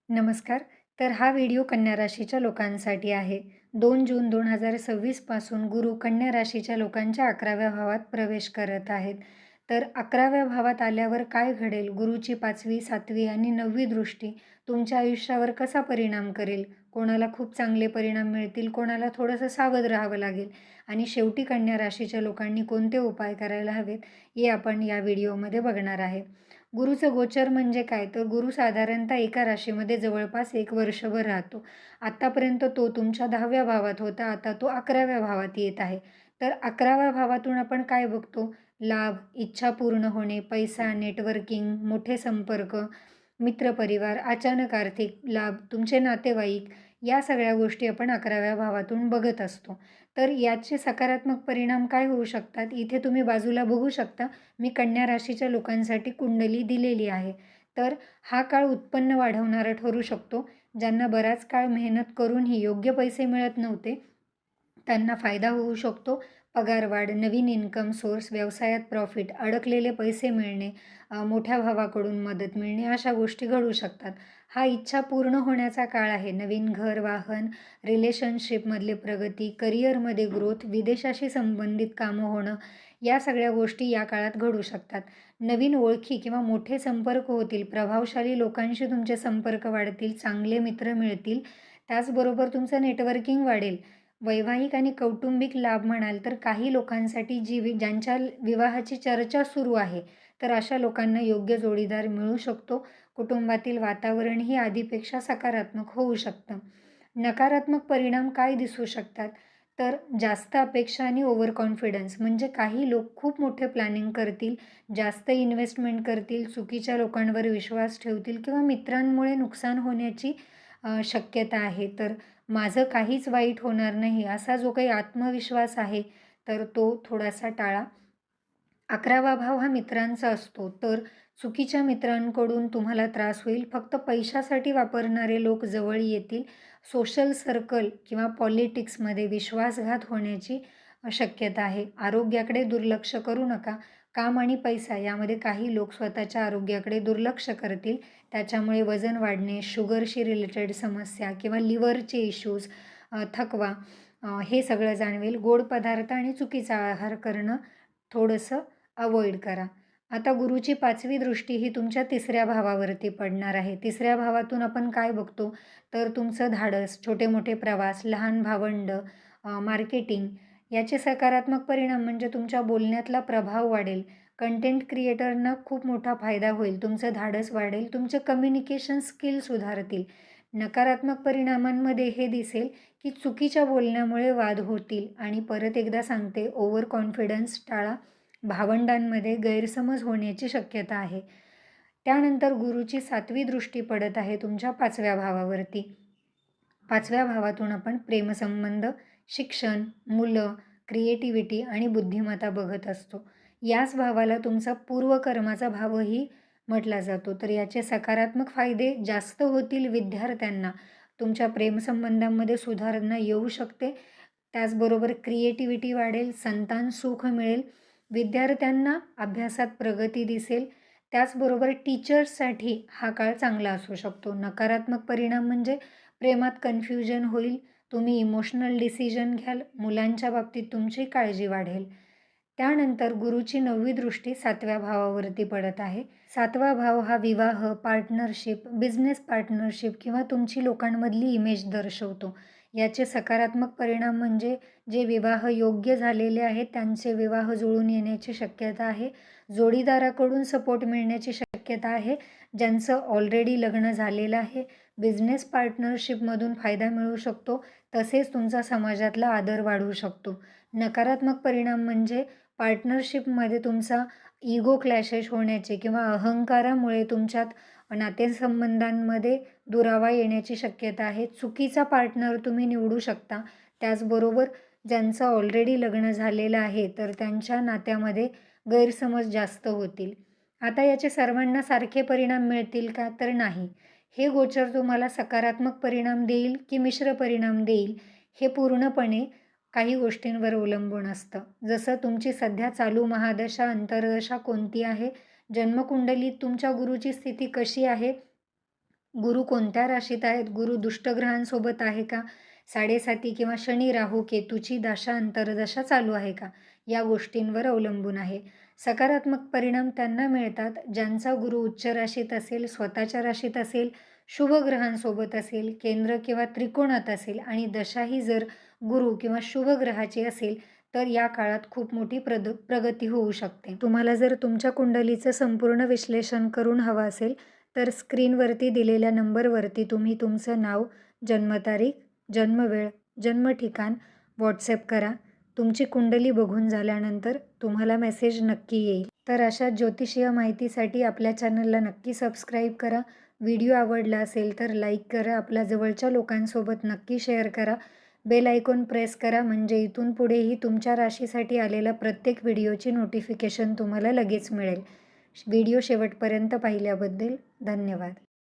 नमस्कार. तर हा व्हिडिओ कन्या राशीच्या लोकांसाठी आहे. 2 जून 2026 पासून गुरु कन्या राशीच्या लोकांच्या 11व्या भावात प्रवेश करत आहेत. तर 11व्या भावात आल्यावर काय घडेल? गुरुची 5वी, 7वी आणि 9वी दृष्टी तुमच्या आयुष्यावर कसा परिणाम करेल? कोणाला खूप चांगले परिणाम मिळतील, कोणाला थोडंसं सावध राहावं लागेल आणि शेवटी कन्या राशीच्या लोकांनी कोणते उपाय करायला हवेत, हे आपण या व्हिडिओमध्ये बघणार आहे. गुरुचं गोचर म्हणजे काय? तर गुरु साधारणतः एका राशीमध्ये जवळपास 1 वर्षभर राहतो. आत्तापर्यंत तो तुमच्या 10व्या भावात होता, आता तो 11व्या भावात येत आहे. तर 11व्या भावातून आपण काय बघतो? लाभ, इच्छा पूर्ण होणे, पैसा, नेटवर्किंग, मोठे संपर्क, मित्रपरिवार, अचानक आर्थिक लाभ, तुमचे नातेवाईक या सगळ्या गोष्टी आपण 11व्या भावातून बघत असतो. तर याचे सकारात्मक परिणाम काय होऊ शकतात? इथे तुम्ही बाजूला बघू शकता. मी कन्या राशीच्या लोकांसाठी कुंडली दिलेली आहे. तर हा काळ उत्पन्न वाढवणारा ठरू शकतो. ज्यांना बराच काळ मेहनत करूनही योग्य पैसे मिळत नव्हते, त्यांना फायदा होऊ शकतो. पगारवाढ, नवीन इन्कम सोर्स, व्यवसायात प्रॉफिट, अडकलेले पैसे मिळणे, मोठ्या भावाकडून मदत मिळणे अशा गोष्टी घडू शकतात. हा इच्छा पूर्ण होण्याचा काळ आहे. नवीन घर, वाहन, रिलेशनशिपमधली प्रगती, करिअरमध्ये ग्रोथ, विदेशाशी संबंधित कामं होणं या सगळ्या गोष्टी या काळात घडू शकतात. नवीन ओळखी किंवा मोठे संपर्क होतील. प्रभावशाली लोकांशी तुमचे संपर्क वाढतील. चांगले मित्र मिळतील. त्याचबरोबर तुमचं नेटवर्किंग वाढेल. वैवाहिक आणि कौटुंबिक लाभ म्हणाल तर काही लोकांसाठी ज्यांच्या विवाहाची चर्चा सुरू आहे, तर अशा लोकांना योग्य जोडीदार मिळू शकतो. कुटुंबातील वातावरणही आधीपेक्षा सकारात्मक होऊ शकतं. नकारात्मक परिणाम काय दिसू शकतात? तर जास्त अपेक्षा आणि ओव्हर कॉन्फिडन्स म्हणजे काही लोक खूप मोठे प्लॅनिंग करतील, जास्त इन्व्हेस्टमेंट करतील, चुकीच्या लोकांवर विश्वास ठेवतील किंवा मित्रांमुळे नुकसान होण्याची शक्यता आहे. तर माझं काहीच वाईट होणार नाही असा जो काही आत्मविश्वास आहे, तर तो थोडासा टाळा. 11वा भाव हा मित्रांचा असतो. तर चुकीच्या मित्रांकडून तुम्हाला त्रास होईल. फक्त पैशासाठी वापरणारे लोक जवळ येतील. सोशल सर्कल किंवा पॉलिटिक्समध्ये विश्वासघात होण्याची शक्यता आहे. आरोग्याकडे दुर्लक्ष करू नका. काम आणि पैसा यामध्ये काही लोक स्वतःच्या आरोग्याकडे दुर्लक्ष करतील. त्याच्यामुळे वजन वाढणे, शुगरशी रिलेटेड समस्या किंवा लिव्हरचे इश्यूज, थकवा हे सगळं जाणवेल. गोड पदार्थ आणि चुकीचा आहार करणं थोडंसं अवॉइड करा. आता गुरुची 5वी दृष्टी ही तुमच्या 3ऱ्या भावावरती पडणार आहे. 3ऱ्या भावातून आपण काय बघतो? तर तुमचं धाडस, छोटे-मोठे प्रवास, लहान भावंड, मार्केटिंग याचे सकारात्मक परिणाम म्हणजे तुमच्या बोलण्यातला प्रभाव वाढेल. कंटेंट क्रिएटरना खूप मोठा फायदा होईल. तुमचं धाडस वाढेल. तुमचे कम्युनिकेशन स्किल सुधारतील. नकारात्मक परिणामांमध्ये हे दिसेल की चुकीच्या बोलण्यामुळे वाद होतील आणि परत एकदा सांगते, ओव्हर कॉन्फिडन्स टाळा. भावंडांमध्ये गैरसमज होण्याची शक्यता आहे. त्यानंतर गुरुची 7वी दृष्टी पडत आहे तुमच्या 5व्या भावावरती. 5व्या भावातून आपण प्रेमसंबंध, शिक्षण, मुलं, क्रिएटिव्हिटी आणि बुद्धिमत्ता बघत असतो. याच भावाला तुमचा पूर्वकर्माचा भावही म्हटला जातो. तर याचे सकारात्मक फायदे जास्त होतील विद्यार्थ्यांना. तुमच्या प्रेमसंबंधांमध्ये सुधारणा येऊ शकते. त्याचबरोबर क्रिएटिव्हिटी वाढेल, संतान सुख मिळेल, विद्यार्थ्यांना अभ्यासात प्रगती दिसेल. त्याचबरोबर टीचर्ससाठी हा काळ चांगला असू शकतो. नकारात्मक परिणाम म्हणजे प्रेमात कन्फ्युजन होईल, तुम्ही इमोशनल डिसिजन घ्याल, मुलांच्या बाबतीत तुमची काळजी वाढेल. त्यानंतर गुरुची 9वी दृष्टी 7व्या भावावरती पडत आहे. 7वा भाव हा विवाह, पार्टनरशिप, बिझनेस पार्टनरशिप किंवा तुमची लोकांमधली इमेज दर्शवतो. याचे सकारात्मक परिणाम म्हणजे जे विवाह योग्य झालेले आहेत त्यांचे विवाह जुळून येण्याची शक्यता आहे. जोडीदाराकडून सपोर्ट मिळण्याची शक्यता आहे. ज्यांचं ऑलरेडी लग्न झालेलं आहे, बिझनेस पार्टनरशिपमधून फायदा मिळू शकतो. तसेच तुमचा समाजातला आदर वाढू शकतो. नकारात्मक परिणाम म्हणजे पार्टनरशिपमध्ये तुमचा इगो क्लॅशेस होण्याचे किंवा अहंकारामुळे तुमच्यात नातेसंबंधांमध्ये दुरावा येण्याची शक्यता आहे. चुकीचा पार्टनर तुम्ही निवडू शकता. त्याचबरोबर ज्यांचं ऑलरेडी लग्न झालेलं आहे तर त्यांच्या नात्यामध्ये गैरसमज जास्त होतील. आता याचे सर्वांना सारखे परिणाम मिळतील का? तर नाही. हे गोचर तुम्हाला सकारात्मक परिणाम देईल की मिश्र परिणाम देईल हे पूर्णपणे काही गोष्टींवर अवलंबून असतं. जसं तुमची सध्या चालू महादशा, अंतर्दशा कोणती आहे, जन्मकुंडलीत तुमच्या गुरुची स्थिती कशी आहे, गुरु कोणत्या राशीत आहेत, गुरु दुष्टग्रहांसोबत आहे का, 7.5 किंवा शनी राहू केतूची दशा अंतर्दशा चालू आहे का, या गोष्टींवर अवलंबून आहे. सकारात्मक परिणाम त्यांना मिळतात ज्यांचा गुरु उच्च राशीत असेल, स्वतःच्या राशीत असेल, शुभ ग्रहांसोबत असेल, केंद्र किंवा त्रिकोणात असेल आणि दशाही जर गुरु किंवा शुभ ग्रहाची असेल तर या काळात खूप मोठी प्रगती होऊ शकते. तुम्हाला जर तुमच्या कुंडलीचं संपूर्ण विश्लेषण करून हवं असेल तर स्क्रीनवरती दिलेल्या नंबरवरती तुम्ही तुमचं नाव, जन्मतारीख, जन्मवेळ, जन्मठिकाण व्हॉट्सॲप करा. तुमची कुंडली बघून झाल्यानंतर तुम्हाला मेसेज नक्की येईल. तर अशा ज्योतिषीय माहितीसाठी आपल्या चॅनलला नक्की सबस्क्राईब करा. व्हिडिओ आवडला असेल तर लाईक करा. आपल्या जवळच्या लोकांसोबत नक्की शेअर करा. बेल आयकॉन प्रेस करा म्हणजे इथून पुढेही तुमच्या राशीसाठी आलेल्या प्रत्येक व्हिडिओची नोटिफिकेशन तुम्हाला लगेच मिळेल. व्हिडिओ शेवटपर्यंत पाहिल्याबद्दल धन्यवाद.